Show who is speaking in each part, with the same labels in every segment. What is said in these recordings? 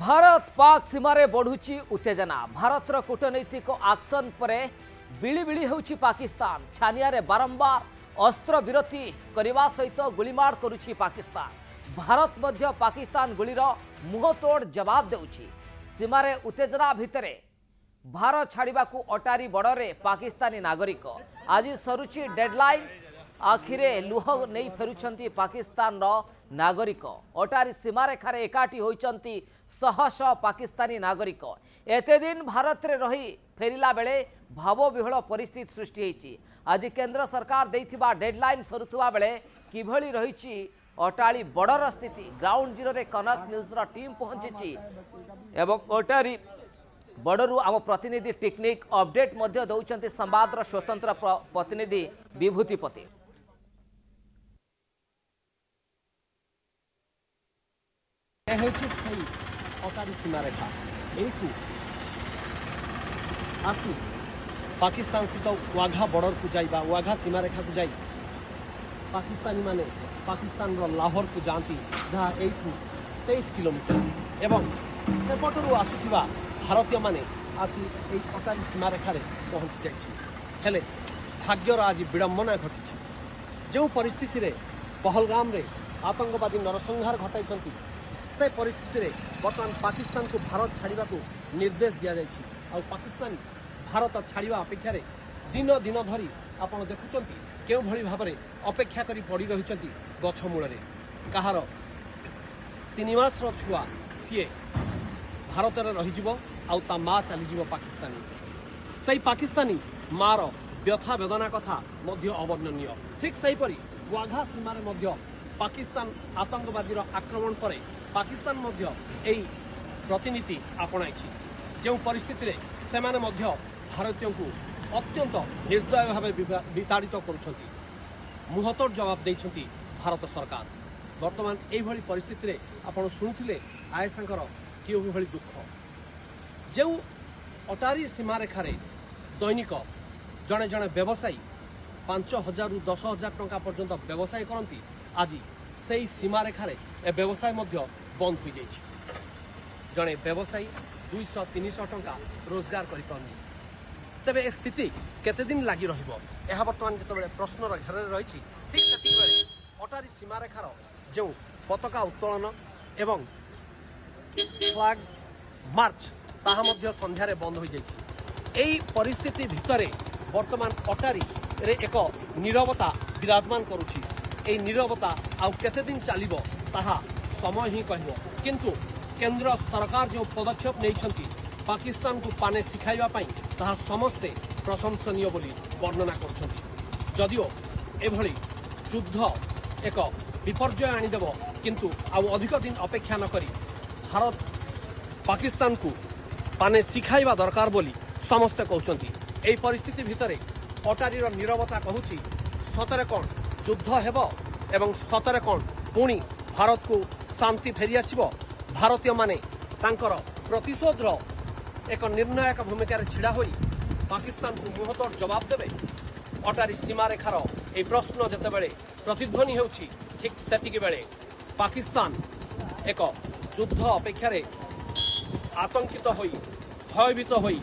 Speaker 1: भारत पाक सीमारे बढ़ुची उत्तेजना भारतर कूटनैतिक आक्शन पर बिली होउची पाकिस्तान छानिया रे बारंबार अस्त्र विरति करने सहित गुलीमाड़ करुची पाकिस्तान भारत मध्य पाकिस्तान गुलीर मुहतोड़ जवाब देउची सीमारे उत्तेजना भितरे भारत छाड़िबा को अटारी बड़े पाकिस्तानी नागरिक आज सरुची डेडलाइन आखिरे लुह नहीं फेरुछंती पाकिस्तान नागरिक अटारी सीमारेखार एकाठी होइचंती शह शह पाकिस्तानी नागरिक एते दिन भारत रे रही फेरिला बेले भावविहल परिस्थिति सृष्टि होइची आज केंद्र सरकार देइथिबा डेडलाइन सरुथुवा बेले किभली रहिची अटाली बड़र स्थिति ग्राउंड जीरो रे कनक न्यूज रा टीम पहुंचीची एवं अटारी बड़रू आम प्रतिनिधि टेक्निक अपडेट मध्य दौरान संवादर स्वतंत्र प्रतिनिधि विभूतिपति
Speaker 2: अटारी सीमारेखा आसी पाकिस्तान सहित वाघा बॉर्डर को जाइबा वाघा सीमारेखा को जाई पाकिस्तानी माने पाकिस्तान लाहौर को जाती जहाँ 23 किलोमीटर एवं सेपटू आसुथिबा भारतीय माने आसी अटारी सीमारेखा पहुंची जाइए भाग्यर आज विडंबना घटी जो परिस्थिति रे पहलगाम रे आतंकवादी नरसंहार घटाई से परिस्थिति रे बर्तमान पाकिस्तान को भारत छाड़िबा को निर्देश दिया जायछि और पाकिस्तानी भारत छाड़िबा अपेक्षा रे दिन दिन धरी आपण देखुचंती केउ भली भाबरे अपेक्षा करी पड़ी रहिचंती गछ मूल रे कहार 3 मास रो छुआ सीए भारत रे रहि जिवो आउ ता मां चली जिवो पाकिस्तानी सही पाकिस्तानी मार व्यथा वेदना कथा मध्य अवर्णनीय ठीक सही परी वाघा सीमा रे मध्य पाकिस्तान आतंकवादी आक्रमण पर पाकिस्तान मध्य एई प्रतिनीति आपणाई जो परिस्थिति रे सेमाने मध्य भारतीयों को अत्यंत निर्दय भाव विताड़ित करुछंती मुहतोड़ जवाब देइछंती भारत सरकार वर्तमान एभली परिस्थिति रे आपण सुनुथिले आयेसांकर कियो भली दुख जो अटारी सीमारेखा रे दैनिक जड़े जड़े व्यवसायी 5,000 ରୁ 10,000 टंका पर्यंत व्यवसाय करती आज से सीमारेखार ए व्यवसाय बंद हो जाए जड़े व्यवसायी 200-300 टंका रोजगार कर तेबे ए स्थिति केते दिन लगी रहा बर्तमान जो प्रश्नर घेर रही ठीक से अटारी सीमारेखार जो पताका उत्तोलन एवं फ्लैग मार्च ताहा मध्य संध्यारे बंद हो जाए यही परिस्थिति भितर वर्तमान अटारी रे एक नीरवता विराजमान करुछि ए नीरवता आउ केते दिन चलिबो ताहा समय ही कहबो किंतु केंद्र सरकार जो पदक्षेप नैछंती पाकिस्तान को पाने शिखाइबा पई ताहा समस्ते प्रशंसनीय बोली वर्णना करछंती जदियो एभली युद्ध एक विपर्यय आनिदेव किंतु आउ अधिक दिन अपेक्षा न करी भारत पाकिस्तान को पाने शिखाइबा दरकार बोली समस्ते कहउछंती एई परिस्थिति भितरे अटारी नीरवता कहूची सतरे कौन युद्ध हेब एवं सतरे कौन पुणी भारत को शांति फेरी आसिबो भारतीय माने तांकर प्रतिशोध एक निर्णायक भूमिका छिड़ा होई पाकिस्तान को मुहतोड़ जवाब देवे अटारी सीमारेखार ए प्रश्न जेतेबेले प्रतिध्वनि होउची ठीक सेतिकी बेले पाकिस्तान एक युद्ध अपेक्षा आतंकित होई भयभीत होई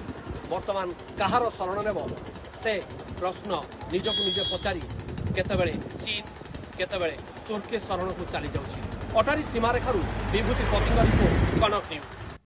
Speaker 2: वर्तमान कहार शरण नेब से प्रश्न निजक निजे पचारि केतेबेले चीन केतेबेले तुर्की शरण को चली जाउछि अटारी सीमारेखारू विभूति पतिका रिपोर्ट कनक न्यूज।